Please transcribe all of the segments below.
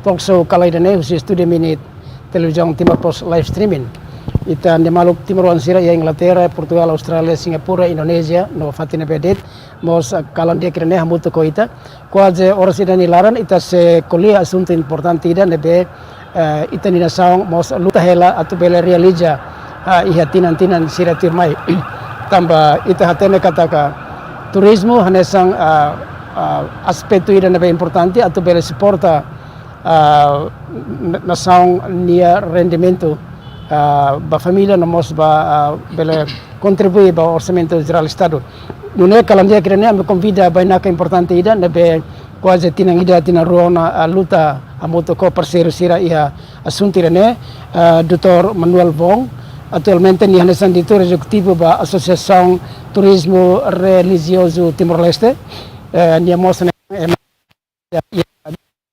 talk show kalaidane usi studio minute televisão Timor Post live streaming. Ita ne maluk Timor Sira ia Inglaterra, Portugal, Australia, Singapura, Indonesia no fatina pedet mos kalan dia kirane hamuto ko ita quase horas ida nilaran ita se colia assunto importante ida nebe ita nina saung mos luta hela atu bela realiza iha tinan sira tirmai tamba ita hatene kataka turismo hanesang aspecto ida nebe importante atu bela suporta na saung nia rendimento ba família nós bela contribuir para o orçamento geral do Estado. Nune kalam dia kiranya me convida bainaka importante ida nebe quase tinang ida rua na luta amoto ko parceiro sira ia assunto irene Dr. Manuel Wong atualmente ni hanesan diretor executivo da Associação Turismo Religioso Timor-Leste ni mostra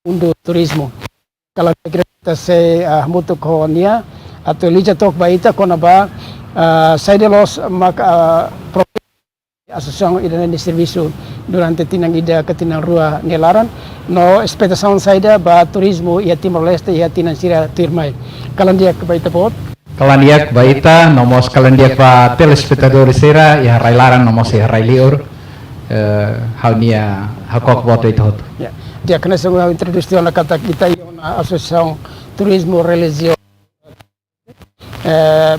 undo turismo kalau kita se amoto ko nia atau lija tok baita kona ba saide los mak asociação ida de serviço durante tinang ida ketinang rua nelaran no expectação saida ba turismo ia Timor-Leste ia tinang sira tirmai kalandia baita pot kalandia baita nomos kalandia pa telespectadores sira ia railaran nomos ia railiur haunia hakok boto itu ya dia kena sungguh introduksi ona kata kita ia asociação turismo religioso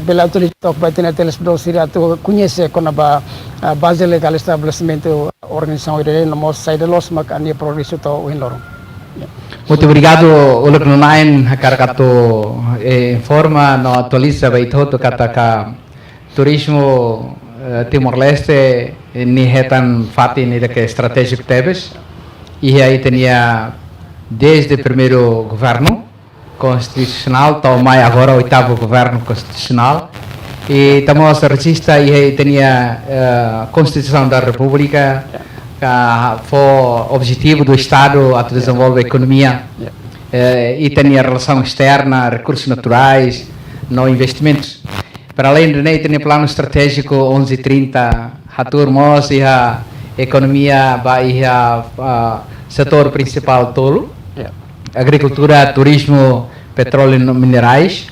bela autoridade tok baita na telespectadores sira tu conhece kona ba base legal estabelecimento organização ida nomos saida los mak ania progresso to winlorong. Muito obrigado, uluk nunain karakato informa no atualiza baitoto kataka turismo Timor-Leste ni hetan fati ni que estratégico tebes e aí tinha desde o primeiro governo constitucional tal mais agora o oitavo governo constitucional e estamos regista e aí tinha Constituição da República foi objetivo do Estado a desenvolver a economia e tinha relação externa, recursos naturais, no investimentos. Para além do tem plano estratégico 1130, haturmos e a economia vai a setor principal tolo, agricultura, turismo, petróleo e minerais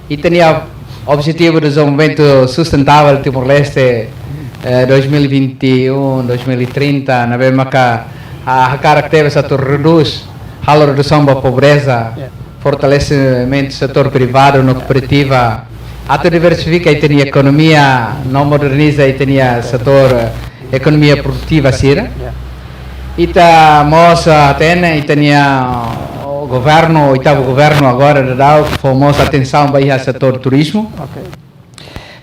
e tinha objetivo de desenvolvimento sustentável Timor-Leste 2021, 2030, na mesma que a característica tu reduz a redução da pobreza, fortalecimento do setor privado, no cooperativa, a tu diversifica e tem economia, não moderniza e tem setor economia produtiva sira. E tá moça tem e tem o governo, o oitavo governo agora de dar famosa atenção para o setor turismo.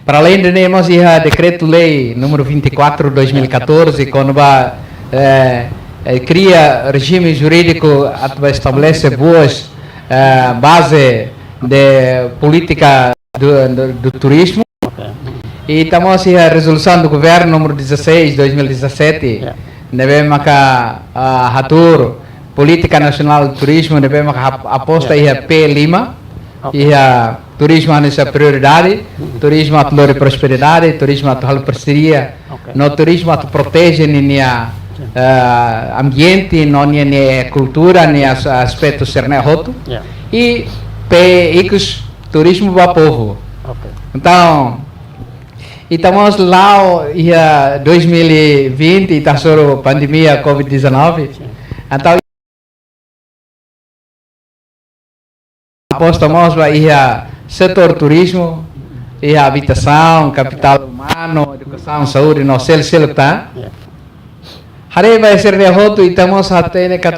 Para além de nós, o decreto-lei número 24 de 2014, quando cria regime jurídico que estabelece boas bases de política do turismo. E estamos a resolução do governo número 16 de 2017, devemos a política nacional de turismo, devemos aposta a P Lima. E a turismo é essa prioridade, turismo a de prosperidade, turismo a parceria, no turismo a protege a ambiente, não a cultura, nem aspecto sernehoto e icos turismo para o povo. Então, estamos lá em 2020 e está sobre a pandemia Covid-19, então apostamos para setor turismo, e habitação, capital humano, educação, saúde, não sei se ele está. Haré vai ser derroto e estamos a ter que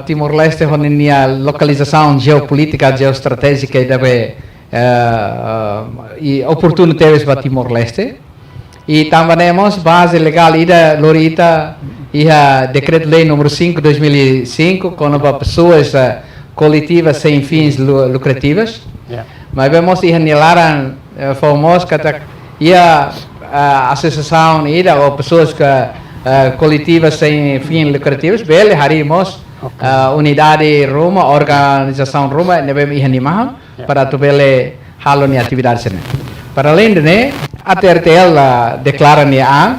Timor-Leste com a localização geopolítica, geoestratégica e deve oportunidades para Timor-Leste. E também temos base legal ida Lorita e a decreto-lei número 5 de 2005 com pessoas coletivas sem fins lucrativas. Mas vemos que anilaram famosos que a associação ida ou pessoas coletivas sem fins lucrativos, bele harimos unidade Roma, organização Roma, devemos animar para tu bele halo ni atividade sene. Para além de a TRTL declara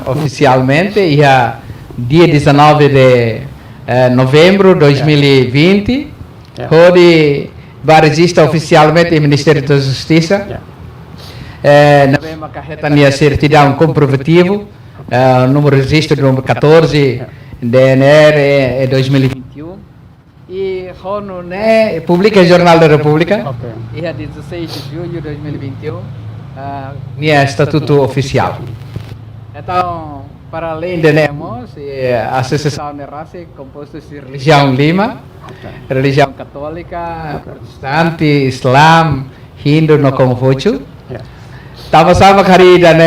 oficialmente dia 19 de novembro de 2020 Hodi vai registrar oficialmente o Ministério da Justiça. Na mesma carreta a certidão comprovativo, número de registro número 14, DNR 2021. E Rono né publica o Jornal da República. E a 16 de julho de 2021, minha estatuto oficial. Então, para além de nós, a Associação de Raça é composta de religião Lima, religião católica, protestante, Islam, Hindu, no Confúcio. Sama-sama hari dan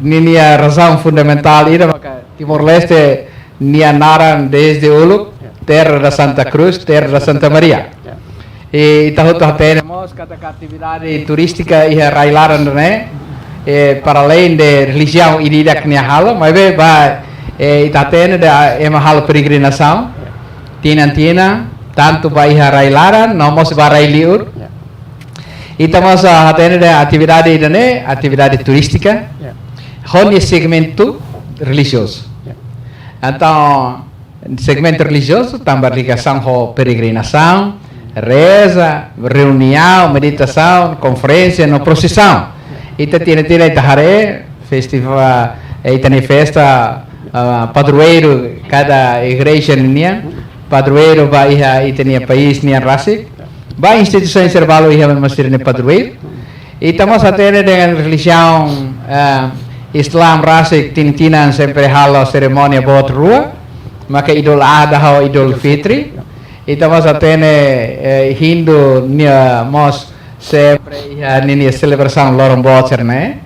nia razão fundamental ida maka Timor-Leste nia naran desde Uluk, terra da Santa Cruz, terra da Santa Maria. E tahu temos kata atividade turística e railaran para além de religião e de nia halo, mas vai itatene da halo peregrinação, tina tanto vai railaran, nomos barai liur. E estamos a ter atividade atividade turística, onde segmento religioso. Então, segmento religioso também ligação com peregrinação, reza, reunião, meditação, conferência, no procissão. E tem itahare festival, tem festa padroeiro cada igreja ninha, padroeiro vai e tem país ninha raça. Vai instituição servalo e mastir ne padroeiro. E estamos a ter dengan religião Islam raça tintinan sempre halo cerimônia bot rua, maka Idul Adha ou Idul Fitri. E estamos a ter Hindu nia mos sempre nia celebração lorong boter né.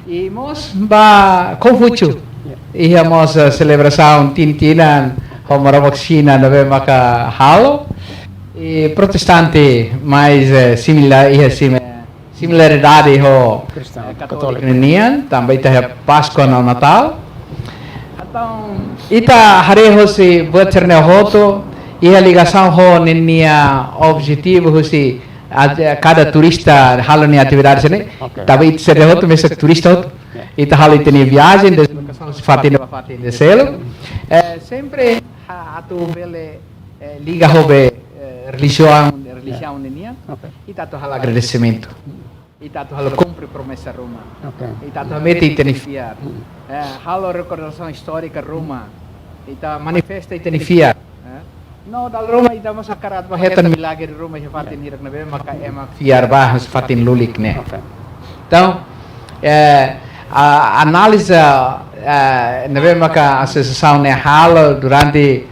E mos ba Confúcio. E mos celebração tintinan homoramoxina na maka halo. E protestante mais similaridade com católico nian, também tem Páscoa no Natal. Então, ita hari se buat na hoto e a ligação com nia objetivo se cada turista halo ni atividade sini, tapi se hoto mesmo turista hoto, ita halo tem viagem desde fatin de selo, sempre atu bele liga hobe religião ninia, e tato hal agradecimento, e tato hal cumpre promessa Roma, e tato mete tenifia, halo recordação histórica Roma, e ta manifesta e tenifia. No dal Roma ita mas akarat bahetan milagre Roma je fatin hirak na be maka ema fiar bahas fatin lulik ne. Então, a análise na be maka associação ne halo durante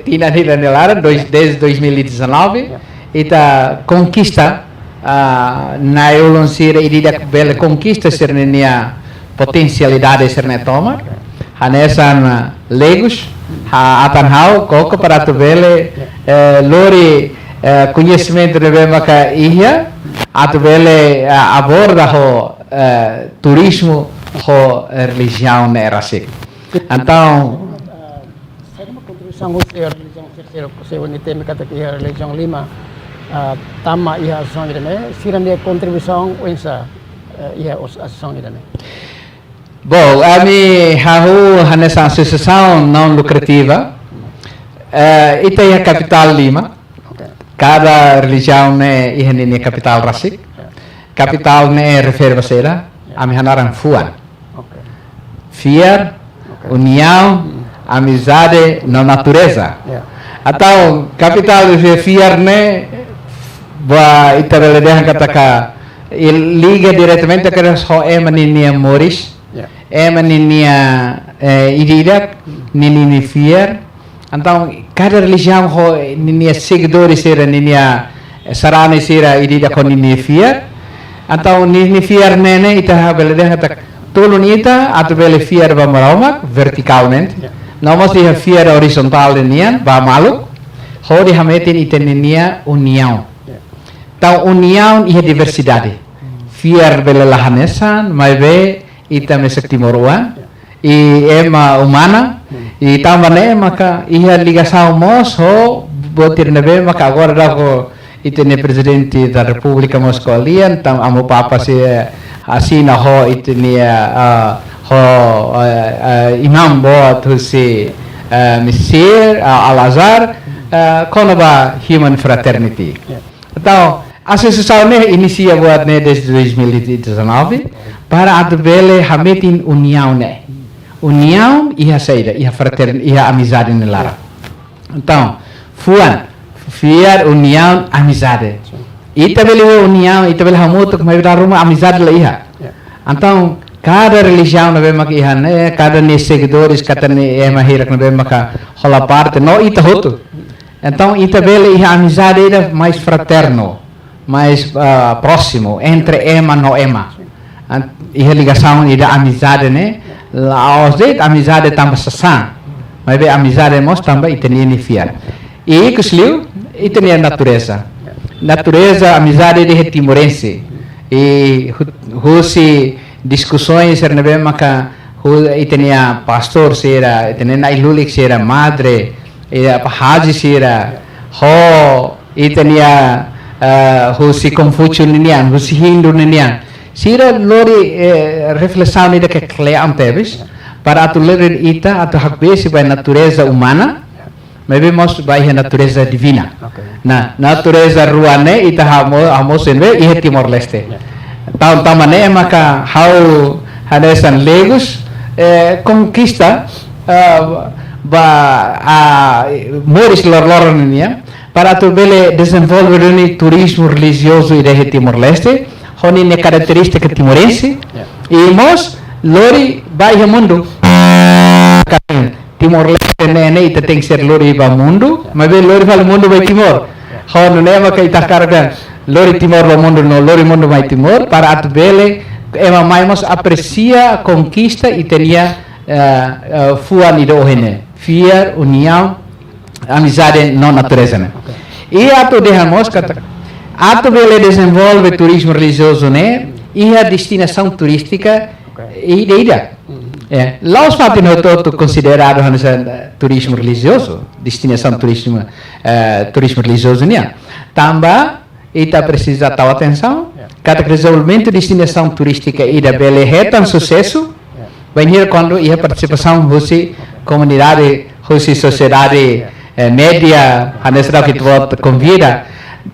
tina nila nelaran desde 2019 ita conquista na ulon sira ididak bela conquista sernia potencialidade serna toma hanesan legos atan hau koko para tu bele lori conhecimento de maka ihya atu bele aborda ho turismo ho religião ne rasik. Então religião terceira, você tem que kata que religião Lima, tama ia associação ini, sirane contribuição uinsa ia associação ini. Bom, a mim hau nessa associação não lucrativa, ita é a capital Lima, cada religião né ia nini capital rasik, capital né refere basera, a mim hanaran fuan, fiar, união, amizade na natureza. Então, capital de fiar-ne, vai itabeledeh katakan, liga diretamente com a emaninia Moris, emaninia ididak, nini fiar. Então, cada religião ho nini seguidores sera nini sarane sera ididak ho nini fiar. Então, nini fiar nene itabeledeh katakan, tolonita atau bele fiar bamaramak verticalmente. Não mos dia fiar horizontal nian ba maluk hodi hametin itenia união. Então união e diversidade. Fiar bela lahanesan mai be ita mesek timoroa e ema humana e também maka ia ligação mos ho botir nebe maka agora dago itene presidente da República Moscolian tam amo papa se asina ho itenia ho imam bo tu se Messier, Al-Azhar, Konaba Human Fraternity. Então, a associação inicia desde 2019 para advele hametin união união e a saída e a fraternidade e a amizade nelara. Então, fiar união amizade. Ita beli união, ita beli hamuto que vai rumah amizade lá iha. Então, cada religião na bema que iha, né? Cada seguidores, cada mahira na bema que rola parte, não ita hoto. Então, ita beli iha amizade ida mais fraterno, mais próximo entre ema no ema. Iha ligação ida amizade, né? Lá os deit amizade tambah sasang, mas be amizade mos tambah ita ni fiar. E que sliu ita ni natureza. Natureza, amizade de timorense. E husi discussões era bem maca tinha pastor sera, tinha nailulik sera madre, era haji sera, e tinha husi Confucius ninian, husi Hindu ninian. Sira lori reflexão nida que cleam teves para atu ler ita atu hakbesi by natureza humana. Mas vemos a natureza divina. Na natureza ruane ita hamos enve e Timor-Leste. Tamane maka how hanesan Lagos conquista moris lor niya para tu bele desenvolver un turismo religioso de Timor-Leste, honi ne característica timorense e mos lori vai mundo. Timor-Leste nene ita tem que ser lori ba mundo, mas bem lori para o mundo vai Timor. Hon nema que ita carga lori Timor ba mundo no lori mundo vai Timor para atbele ema mais aprecia conquista e teria fuan ido ohene, fiar união, amizade não natureza né. E ato dejamos kata ato bele desenvolve turismo religioso né e a destinação turística e ida. Lá os papinos todos considerados turismo religioso, destinação turismo religioso né. Também ita precisa tal atenção, cada desenvolvimento de destinação turística ida bele retan sucesso, venir quando ia participação hoje comunidade, hoje sociedade média, a nessa que tu convida,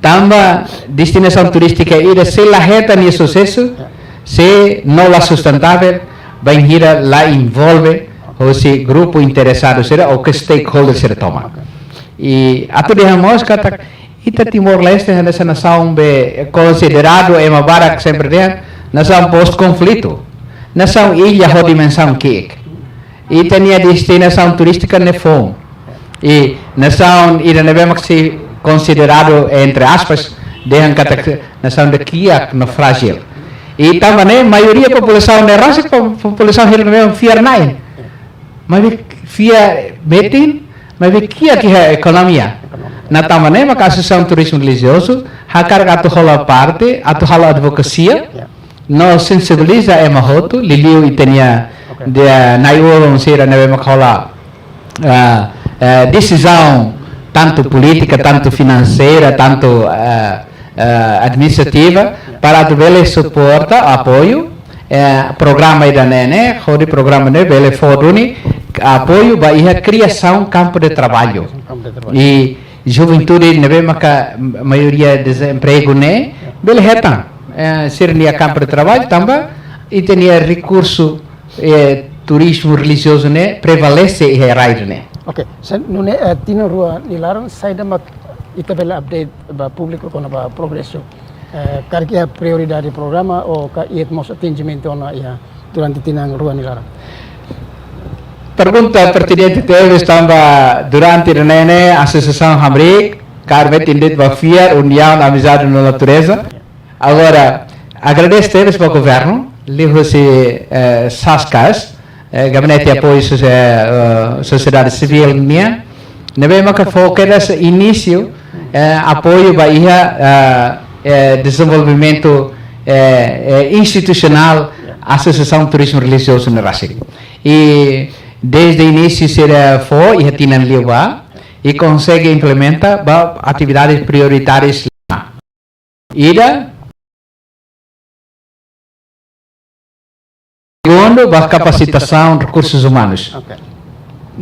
também destinação turística ida se la reta ni sucesso, se não la sustentável vai gira lá envolve esse grupo interessado será ou que stakeholders será toma e ato dejamos kata ita Timor-Leste nessa nação be considerado é uma barra que sempre tem nação pós-conflito nação ilha com dimensão que e tinha destinação turística ne fom e nação ida nevema que se considerado entre aspas dehan kata nação de kia no frágil. E também a maioria da população da raça, a população não fiar nada. Mas fiar metin, mas que é a economia. Na também a associação turismo religioso, a carga a toda parte, a toda advocacia, não sensibiliza a mahoto, liliu e tinha de naiuron sera na vemos rola decisão tanto política, tanto financeira, tanto administrativa para tu bele suporta apoio programa da nene hori programa ne bele foduni apoio ba ia criação campo de trabalho e juventude nebe maka maioria desemprego ne bele heta seria campo de trabalho também e tinha recurso turismo religioso ne prevalece e raid ne. Okay, não é tino rua nilaran saída mak ita bela update ba público com ba progresso. Karena prioridade do programa ou que mos atendimento ona ia durante tinang rua nilaran. Pergunta pertinente teve estava durante a nene associação Hamrik, carmet indit ba fiar união amizade na natureza. Agora agradeço teves para o governo, livro-se SASCAS, Gabinete de Apoio Sociedade Civil minha. Nebe que foca nesse início apoio para desenvolvimento institucional Associação Turismo Religioso na Racing. E desde o início será foi e tinha liwa e consegue implementar atividades prioritárias lá. Ida segundo, capacitação recursos humanos.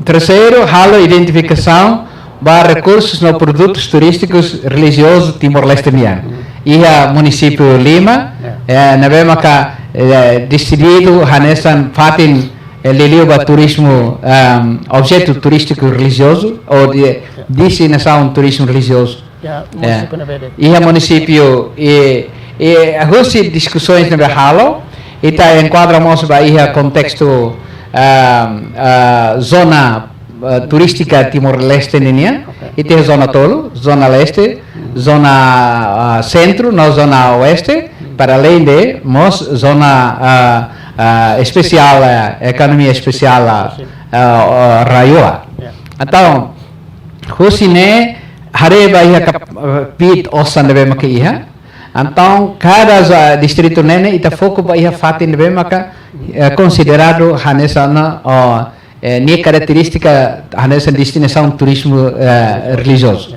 terceiro, halo identificação para recursos no produtos turísticos religiosos Timor-Leste. Ia município Lima, na mesma decidido hanesan fatin liliu ba turismo objeto turístico religioso ou de destinação turismo religioso. Ia município e hoje discussões na halo ita enquadramos ba ia contexto zona turística Timor-Leste ninia, ita é zona tolo, zona leste, zona centro, não zona oeste, para além de zona especial, economia especial Raioa. Então, husine hareba ia pit osan deve makia. Então, cada distrito nene ita foco ba ia fatin deve maka considerado hanesana ni característica hanesan destinação turismo religioso.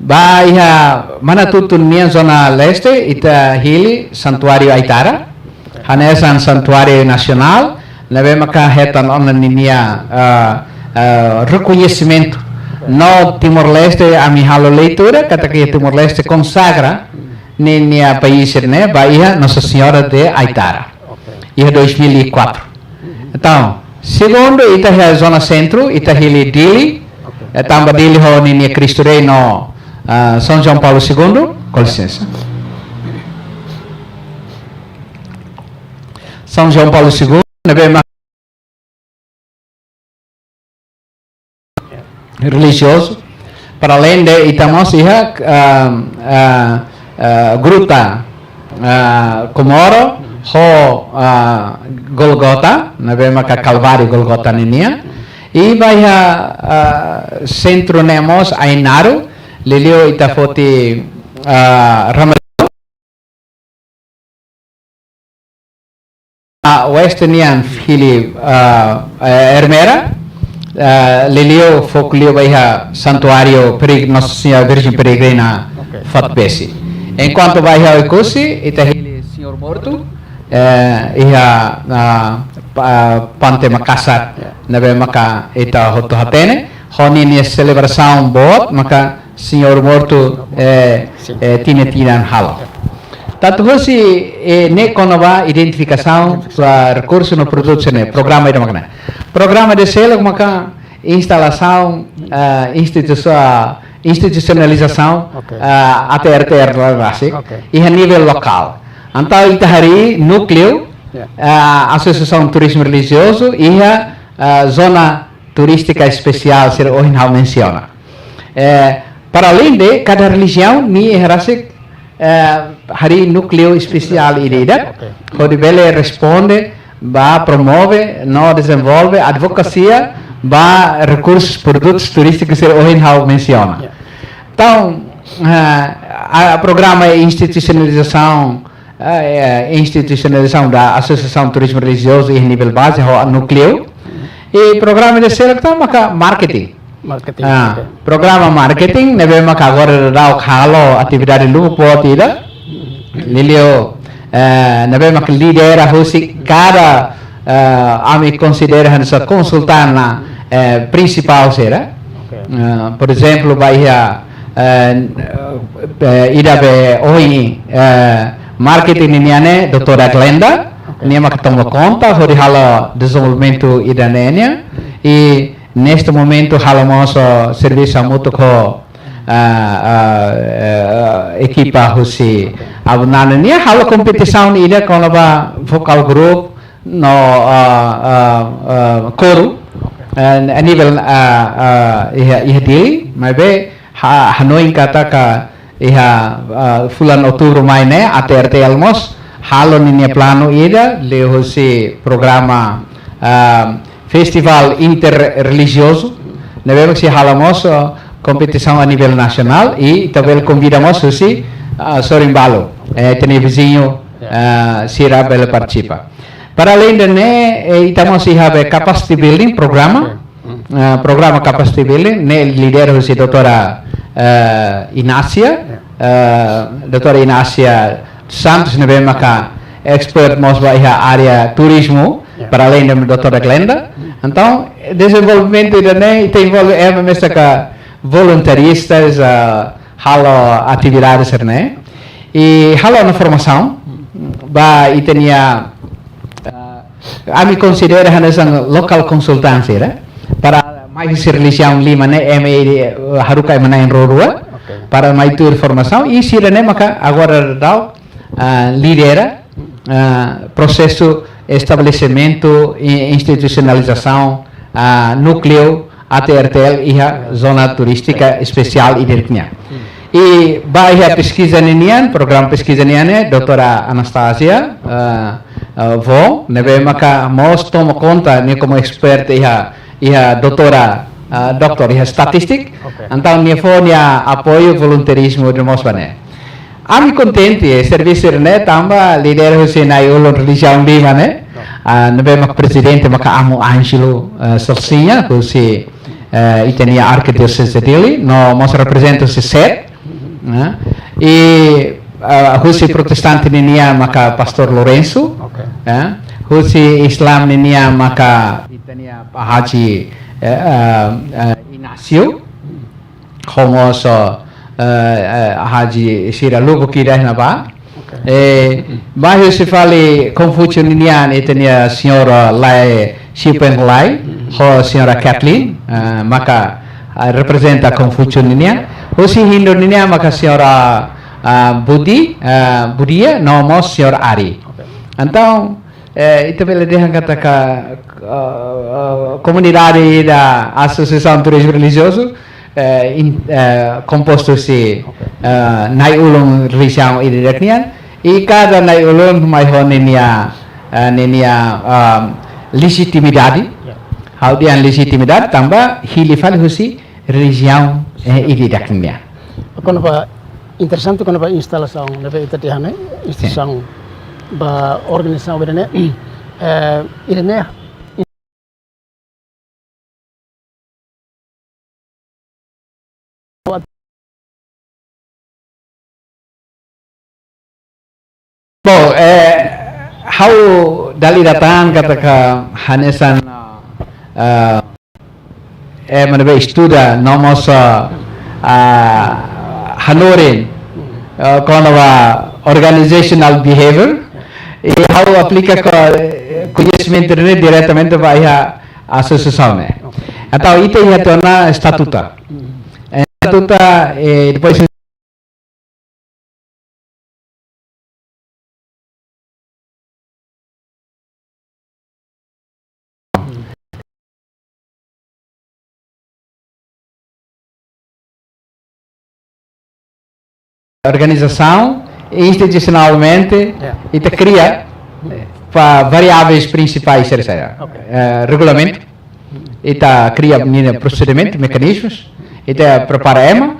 Ba ia mana tutu nia zona leste ita hili santuário Aitara, hanesan santuário nacional, leve maka hetan ona nia reconhecimento no Timor-Leste a mi halo leitura kata que Timor-Leste consagra nia país né ba ia Nossa Senhora de Aitara. Ia 2004. Então, segundo ita é a zona centro, ita hili Dili, tamba Dili ho nia Cristo Rei no São João Paulo II, com licença. São João Paulo II, religioso, para além de Itamos, Gruta Comoro, ho Golgota, nabema Calvário Golgota ninia, e vai centro nemos Ainaro, Lelio itafoti Ramadão, oeste nian hili Hermera, Lelio foculio vai santuário Nossa Senhora Virgem Peregrina Fatbesi. Enquanto vai ao Icusi, ita hili Senhor Morto, Pante Makassar, nabe maka ita hotohatene, honi ni celebração boa, maka Senhor Morto tiran halo. Tanto hoje ne konova identificação para recurso no produto ne programa ida magna. Programa de selo maka instalação institucionalização até RTR e a nível local. Então ita hari núcleo Associação Turismo Religioso e a zona turística especial ser hoje não menciona. Para além de cada religião, ni herasik hari núcleo especial ida, onde ele responde, ba promove, no desenvolve advocacia, ba recursos produtos turísticos que hoje não menciona. Então, a programa é institucionalização da Associação Turismo Religioso em nível base, o núcleo, e programa de seleção maka marketing. Programa marketing, nebe maka agora dá o halo atividade lupo tida, lilio nebe maka lidera hosi cada ami considera essa consultana principal será, por exemplo, vai ida be hoje marketing niane doutora Glenda, nia maka toma conta sobre halo desenvolvimento idanenia e neste momento halamos serviço muito com equipa hoje abunana nia halo competição ida com a vocal group no coro a nível ihdi mas be Hanoi kata fulan outubro mai né até almoço halo ninia plano ida le hoje programa festival interreligioso devemos se halamos competição a nível nacional e também convidamos hoje Sorimbalo tem vizinho Sira bela participa. Para além de estamos a capacity building programa capacity building ne líder hoje doutora Inácia Santos nebe maka expert mos ba área turismo para além da doutora Glenda Então, desenvolvimento também tem mesmo que voluntaristas, halo atividades, né? E halo na formação, e tinha a me considera local consultância, né? Para mais religião lima, né? Harukai mana em Rorua, para mais tour formação e se né? Maka agora dá lidera processo estabelecimento e institucionalização núcleo ATRTL e a zona turística especial Idirknya. E vai a pesquisa nian, programa pesquisa nian, doutora Anastasia Vo, nebe maka mos toma conta ne como expert e a doutora doctor e statistic, então ne fonia apoio voluntarismo de mos bane. Ami contente serviço né tamba líder Husinai ulun religião lima né. Nebe mak presidente maka amo Angelo Salsinha, Husi itenia arquidiocese dele, no mos representa se set. E Husi protestante ninia maka pastor Lorenzo, Husi Islam ninia maka itenia Haji Inacio, Homoso Haji Sira Lugo Kireh na ba. Bairro se fala Confúcio Ninian itenia a senhora Lai Shipen Lai, a senhora Kathleen, maka representa Confúcio Ninian. Hoje Hindu Ninian maka senhora Budia, nomos senhora Ari. Então, itu bela dia kata comunidade da Associação Turismo Religioso composto se nai ulung religião Idirknya e cada nai ulung mai nenia legitimidade, audian legitimidade tambah hilifal husi religião Idirknya. Quando va interessante quando va instalação, neve itatiane instalação ba organização bedane irene Bom, how dali datang kata ka hanesan mana estuda nomos hanorin kono organizational behavior e how aplica conhecimento diretamente vai a associação né. Então itu ia torna statuta. Statuta depois organização institucionalmente e te cria para variáveis principais regulamento e te cria procedimento mecanismos e te prepara EMA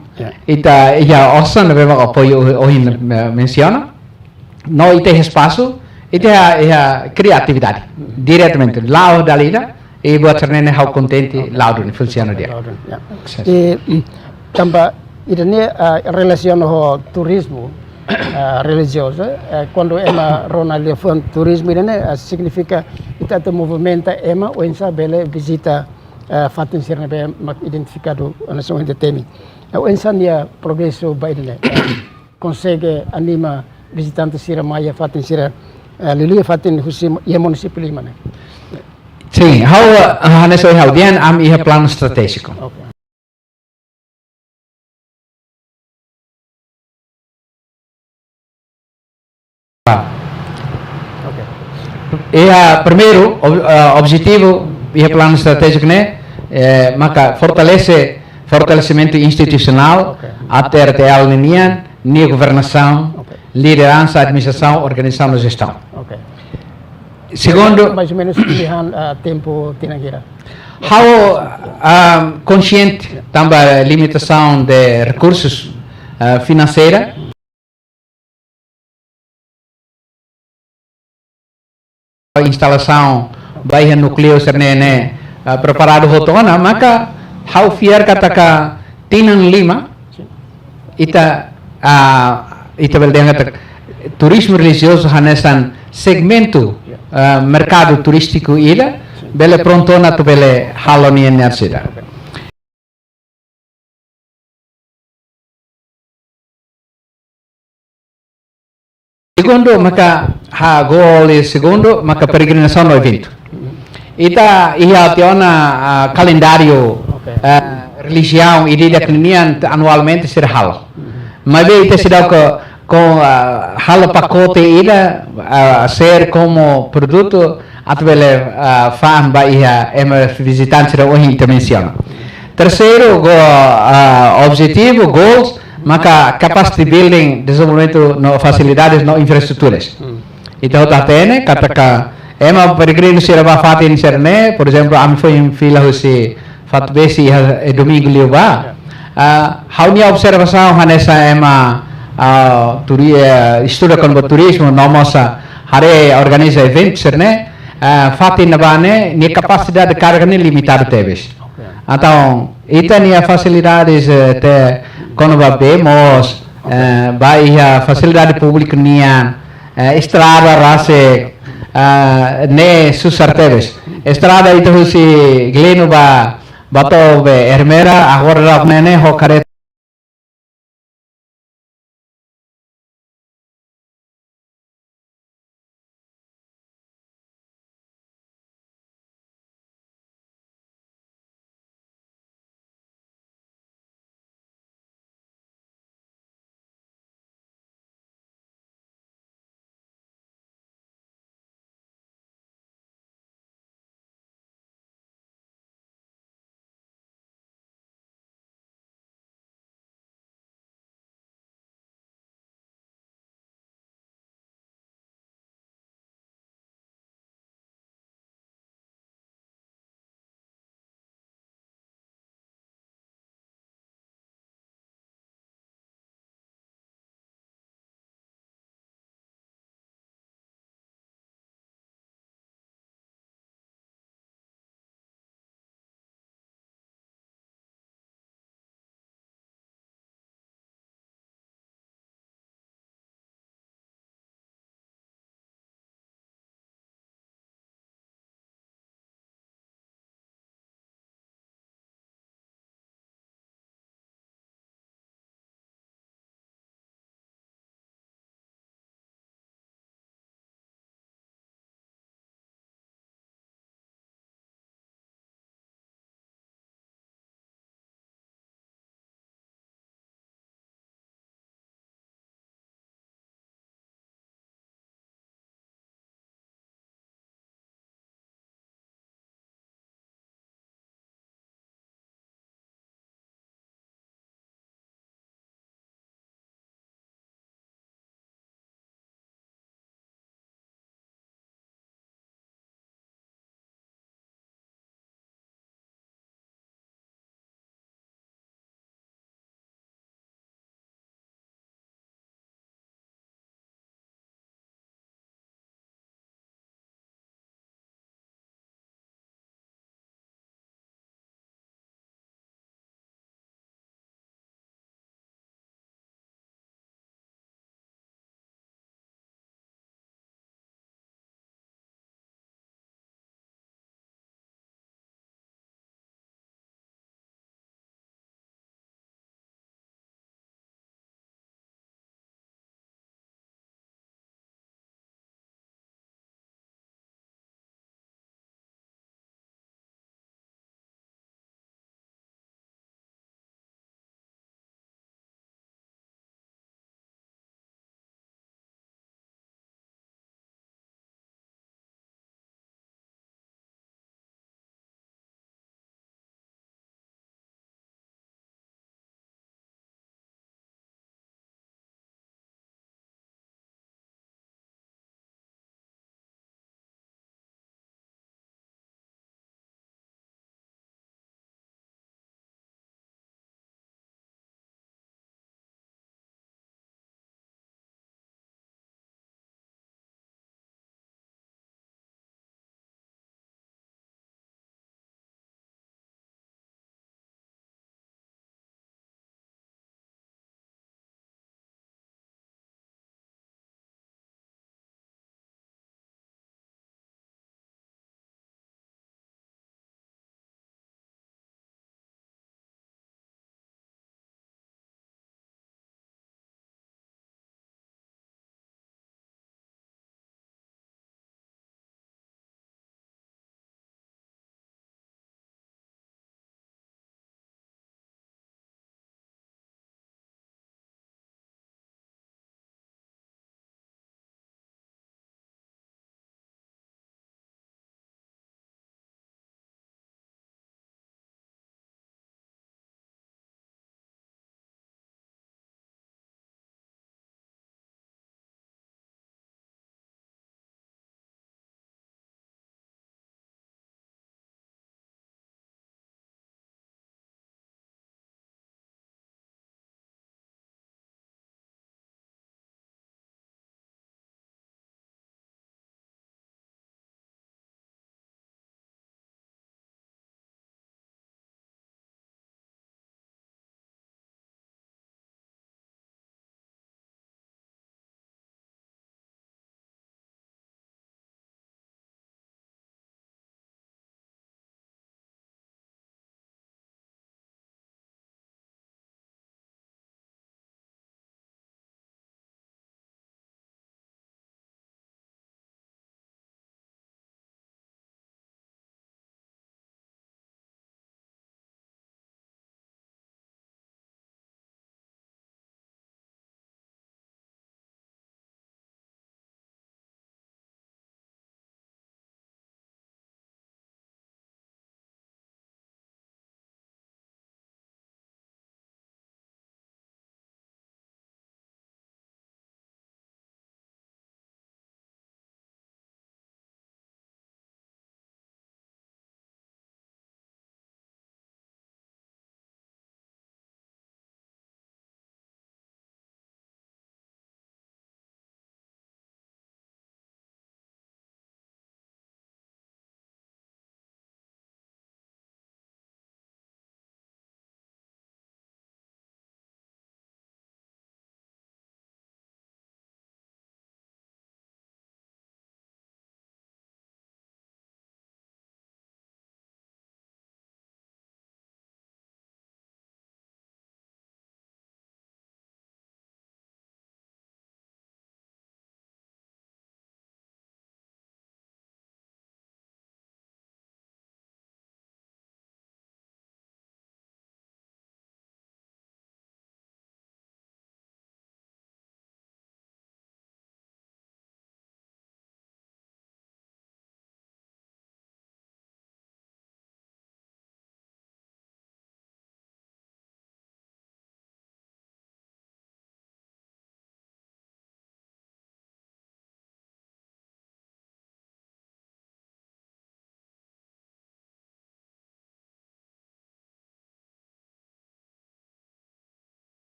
e te já ossa não vemos apoio hoje menciona não e tem espaço e te cria atividade diretamente lá da lida e buat cernen how contente lá do funciona dia e tambah idane relaciona ho turismo religioso quando ema Ronaldo fon turismo idane significa ita movimenta ema o insa bele visita fatin sirne be mak identificado nação entreteni o insa nia progresso ba idane consegue anima visitantes sira maya fatin sira lilu fatin husim ia município lima né. Sim, how haneso haudian am ia plano estratégico. Primeiro objetivo e plano estratégico né maka fortalecimento institucional ATRTL ninian nia governação liderança administração organização e gestão. Segundo mais ou menos pilihan tempo tinagira. How consciente também limitação de recursos financeiros instalação bairro núcleo sernene preparado rotona maka how fiar kata tinan lima ita beldenga turismo religioso hanesan segmento mercado turístico ila bele pronto na tu bele halo ni energia. Segundo, maka ha goal e segundo, maka peregrinação no evento. Ita ia tiona calendário religião e dia clinian anualmente ser hal. Mas bem ita se dá com hal pacote ida ser como produto atbele fam ba ia visitante da ohi intervenção. Terceiro, objetivo, goals, maka capacity building, desenvolvimento no facilidades no infraestruturas. Então tá tene kata ema peregrino sira ba fatin serne, por exemplo, ami foi em fila husi fat besi domingo liuba. Haunia observação hanesa ema estuda com turismo nomosa hare organiza eventos serne, fatin nabane ni capacidade de carga ni limitada teves. Então, ita ni facilidades te quando vemos a facilidade pública nia estrada rase ne susarteves estrada itu si glenu ba bato be hermera agora rapnene ho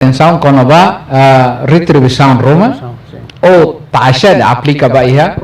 atenção quando vai retribuição Roma ou taxa aplica ba iha